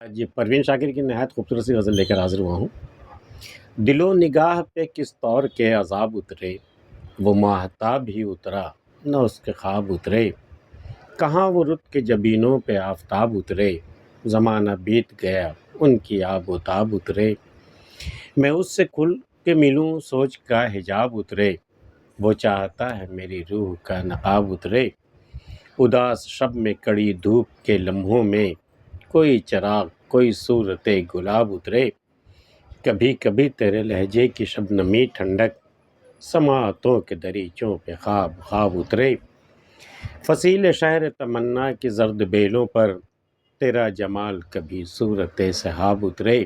جی، پروین شاکر کی نہایت خوبصورت سی غزل لے کر حاضر ہوا ہوں۔ دل و نگاہ پہ کس طور کے عذاب اترے، وہ ماہتاب ہی اترا نہ اس کے خواب اترے۔ کہاں وہ رت کے جبینوں پہ آفتاب اترے، زمانہ بیت گیا ان کی آب و تاب اترے۔ میں اس سے کھل کے ملوں سوچ کا حجاب اترے، وہ چاہتا ہے میری روح کا نقاب اترے۔ اداس شب میں کڑی دھوپ کے لمحوں میں کوئی چراغ کوئی صورت گلاب اترے۔ کبھی کبھی تیرے لہجے کی شبنمی ٹھنڈک، سماعتوں کے دریچوں پہ خواب خواب اترے۔ فصیل شہر تمنا کی زرد بیلوں پر تیرا جمال کبھی صورت سحاب اترے۔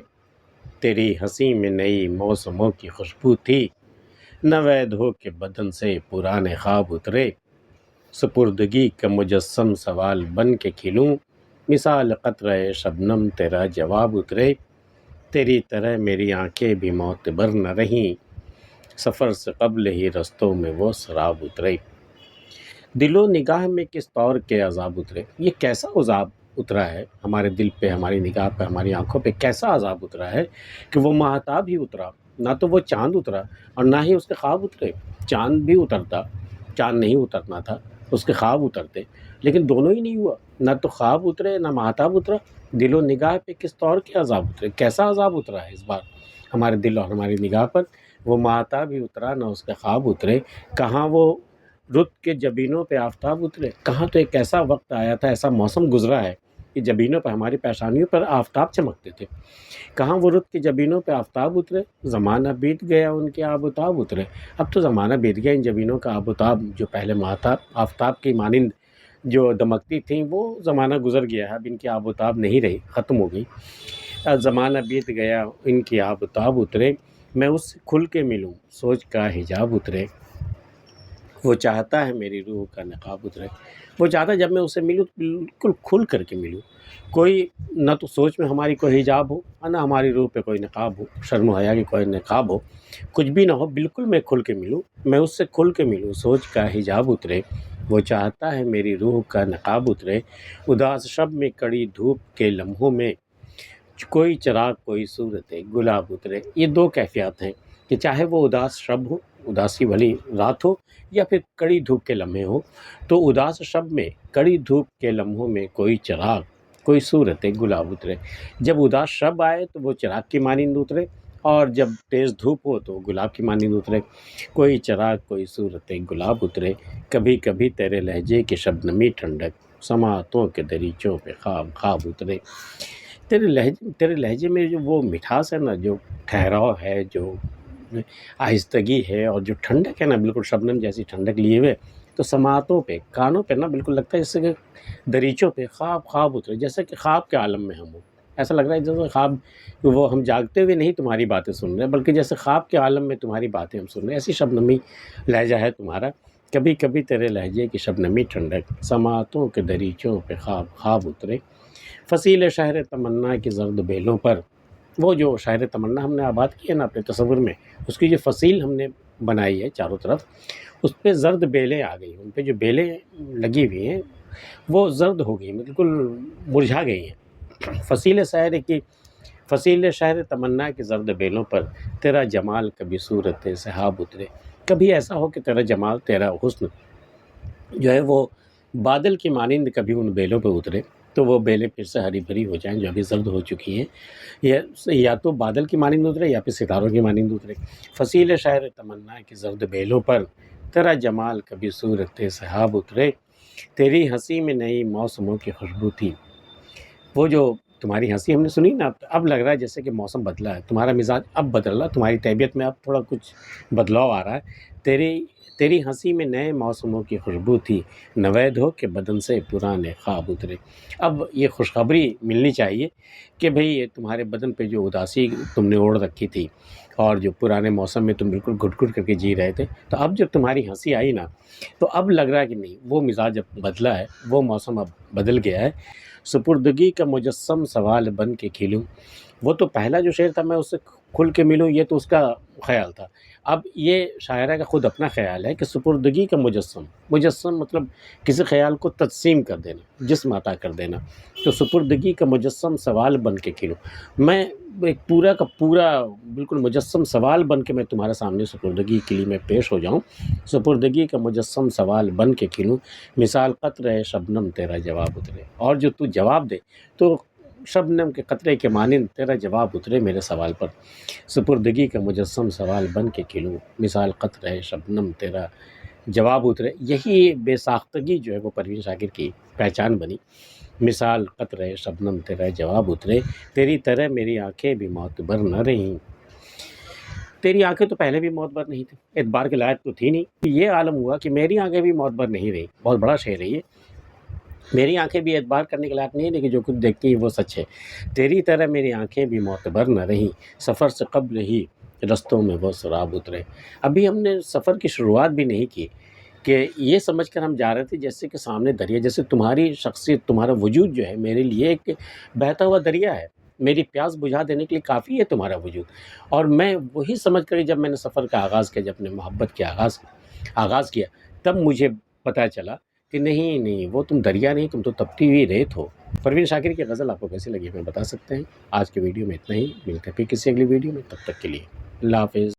تیری ہنسی میں نئی موسموں کی خوشبو تھی، نوید ہو کے بدن سے پرانے خواب اترے۔ سپردگی کا مجسم سوال بن کے کھلوں، مثال قطرہ شبنم تیرا جواب اترے۔ تیری طرح میری آنکھیں بھی معتبر نہ رہیں، سفر سے قبل ہی رستوں میں وہ سراب اترے۔ دل و نگاہ میں کس طور کے عذاب اترے، یہ کیسا عذاب اترا ہے ہمارے دل پہ، ہماری نگاہ پہ، ہماری آنکھوں پہ کیسا عذاب اترا ہے کہ وہ ماہتاب ہی اترا، نہ تو وہ چاند اترا اور نہ ہی اس کے خواب اترے۔ چاند بھی اترتا، چاند نہیں اترنا تھا، اس کے خواب اترتے، لیکن دونوں ہی نہیں ہوا، نہ تو خواب اترے نہ ماہتاب اترا۔ دل و نگاہ پہ کس طور کے عذاب اترے، کیسا عذاب اترا ہے اس بار ہمارے دل اور ہماری نگاہ پر۔ وہ ماہتاب ہی اترا نہ اس کے خواب اترے، کہاں وہ رت کے جبینوں پہ آفتاب اترے۔ کہاں تو ایک ایسا وقت آیا تھا، ایسا موسم گزرا ہے کہ جبینوں پہ، ہماری پیشانیوں پر آفتاب چمکتے تھے۔ کہاں وہ رت کے جبینوں پہ آفتاب اترے، زمانہ بیت گیا ان کے آب و تاب اترے۔ اب تو زمانہ بیت گیا ان جبینوں کا آب و تاب، جو پہلے ماہتاب آفتاب کی مانند جو دمکتی تھیں وہ زمانہ گزر گیا ہے، اب ان کی آب و تاب نہیں رہی، ختم ہو گئی۔ زمانہ بیت گیا ان کی آب و تاب اترے، میں اس سے کھل کے ملوں سوچ کا حجاب اترے۔ وہ چاہتا ہے میری روح کا نقاب اترے، وہ چاہتا ہے جب میں اسے ملوں تو بالکل کھل کر کے ملوں، کوئی نہ تو سوچ میں ہماری کوئی حجاب ہو اور نہ ہماری روح پہ کوئی نقاب ہو، شرم و حیا کی کوئی نقاب ہو، کچھ بھی نہ ہو، بالکل میں کھل کے ملوں، میں اس سے کھل کے ملوں سوچ کا حجاب اترے۔ وہ چاہتا ہے میری روح کا نقاب اترے۔ اداس شب میں کڑی دھوپ کے لمحوں میں کوئی چراغ کوئی صورت گلاب اترے۔ یہ دو کیفیات ہیں کہ چاہے وہ اداس شب ہو، اداسی والی رات ہو، یا پھر کڑی دھوپ کے لمحے ہوں، تو اداس شب میں کڑی دھوپ کے لمحوں میں کوئی چراغ کوئی صورت گلاب اترے۔ جب اداس شب آئے تو وہ چراغ کی مانند اترے، اور جب تیز دھوپ ہو تو گلاب کی مانند اترے۔ کوئی چراغ کوئی صورت گلاب اترے، کبھی کبھی تیرے لہجے کی شبنمی ٹھنڈک، سماعتوں کے دریچوں پہ خواب خواب اترے۔ تیرے لہجے میں جو وہ مٹھاس ہے نا، جو ٹھہراؤ ہے، جو آہستگی ہے، اور جو ٹھنڈک ہے نا، بالکل شبنم جیسی ٹھنڈک لیے ہوئے، تو سماعتوں پہ، کانوں پہ نا بالکل لگتا ہے جیسے کہ دریچوں پہ خواب خواب اترے، جیسے کہ خواب کے عالم میں ہم ہوں۔ ایسا لگ رہا ہے جیسے خواب، وہ ہم جاگتے ہوئے نہیں تمہاری باتیں سن رہے، بلکہ جیسے خواب کے عالم میں تمہاری باتیں ہم سن رہے ہیں، ایسی شبنمی لہجہ ہے تمہارا۔ کبھی کبھی تیرے لہجے کی شبنمی ٹھنڈک، سماعتوں کے دریچوں پہ خواب خواب اترے۔ فصیل شہر تمنا کی زرد بیلوں پر، وہ جو شہر تمنا ہم نے آباد کی ہے نا اپنے تصور میں، اس کی جو فصیل ہم نے بنائی ہے چاروں طرف، اس پہ زرد بیلیں آ گئی، ان پہ جو بیلیں لگی ہوئی ہیں وہ زرد ہو گئی، بالکل مرجھا گئی ہیں۔ فصیل شہر تمنا کی زرد بیلوں پر تیرا جمال کبھی صورت سحاب اترے۔ کبھی ایسا ہو کہ تیرا جمال، تیرا حسن جو ہے وہ بادل کی مانند کبھی ان بیلوں پہ اترے، تو وہ بیلیں پھر سے ہری بھری ہو جائیں جو ابھی زرد ہو چکی ہیں، یا تو بادل کی مانند اترے یا پھر ستاروں کی مانند اترے۔ فصیل شہر تمنا کی زرد بیلوں پر تیرا جمال کبھی صورت سحاب اترے۔ تیری ہنسی میں نئی موسموں کی خوشبو تھی، وہ جو تمہاری ہنسی ہم نے سنی نا، اب لگ رہا ہے جیسے کہ موسم بدلا ہے، تمہارا مزاج اب بدل رہا ہے، تمہاری طبیعت میں اب تھوڑا کچھ بدلاؤ آ رہا ہے۔ تیری ہنسی میں نئے موسموں کی خوشبو تھی، نوید ہو کہ بدن سے پرانے خواب اترے۔ اب یہ خوشخبری ملنی چاہیے کہ بھئی یہ تمہارے بدن پہ جو اداسی تم نے اوڑھ رکھی تھی، اور جو پرانے موسم میں تم بالکل گھٹ گھٹ کر کے جی رہے تھے، تو اب جب تمہاری ہنسی آئی نا، تو اب لگ رہا ہے کہ نہیں، وہ مزاج اب بدلا ہے، وہ موسم اب بدل گیا ہے۔ سپردگی کا مجسم سوال بن کے کھلوں، وہ تو پہلا جو شعر تھا، میں اس سے کھل کے ملوں، یہ تو اس کا خیال تھا۔ اب یہ شاعرہ کا خود اپنا خیال ہے کہ سپردگی کا مجسم مطلب کسی خیال کو تجسیم کر دینا، جسم عطا کر دینا، تو سپردگی کا مجسم سوال بن کے کھلوں، میں ایک پورا کا پورا بالکل مجسم سوال بن کے میں تمہارے سامنے سپردگی کے لیے میں پیش ہو جاؤں، سپردگی کا مجسم سوال بن کے کھلوں، مثال قطرہ شبنم تیرا جواب اترے، اور جو تو جواب دے تو شبنم کے قطرے کے مانند تیرا جواب اترے میرے سوال پر، سپردگی کا مجسم سوال بن کے کھلوں، مثال قطرہ شبنم تیرا جواب اترے۔ یہی بے ساختگی جو ہے وہ پروین شاکر کی پہچان بنی، مثال قطرہ شبنم تیرا جواب اترے، تیری طرح میری آنکھیں بھی معتبر نہ رہیں۔ تیری آنکھیں تو پہلے بھی معتبر نہیں تھیں، اعتبار کے لائق تو تھی نہیں، یہ عالم ہوا کہ میری آنکھیں بھی معتبر نہیں رہی۔ بہت بڑا شعر ہے یہ، میری آنکھیں بھی اعتبار کرنے کے لائق نہیں ہے، لیکن جو کچھ دیکھتی ہیں وہ سچ ہے۔ تیری طرح میری آنکھیں بھی معتبر نہ رہیں، سفر سے قبل ہی رستوں میں وہ سراب اترے۔ ابھی ہم نے سفر کی شروعات بھی نہیں کی کہ یہ سمجھ کر ہم جا رہے تھے جیسے کہ سامنے دریا، جیسے تمہاری شخصیت، تمہارا وجود جو ہے میرے لیے ایک بہتا ہوا دریا ہے، میری پیاس بجھا دینے کے لیے کافی ہے تمہارا وجود۔ اور میں وہی سمجھ کر جب میں نے سفر کا آغاز کیا، جب نے محبت کے آغاز کیا، تب مجھے پتہ چلا کہ نہیں وہ تم دریا نہیں، تم تو تپتی ہوئی ریت ہو۔ پروین شاکر کی غزل آپ کو کیسی لگی ہمیں بتا سکتے ہیں۔ آج کے ویڈیو میں اتنا ہی، ملتے ہیں پھر کسی اگلی ویڈیو میں، تب تک کے لیے اللہ حافظ۔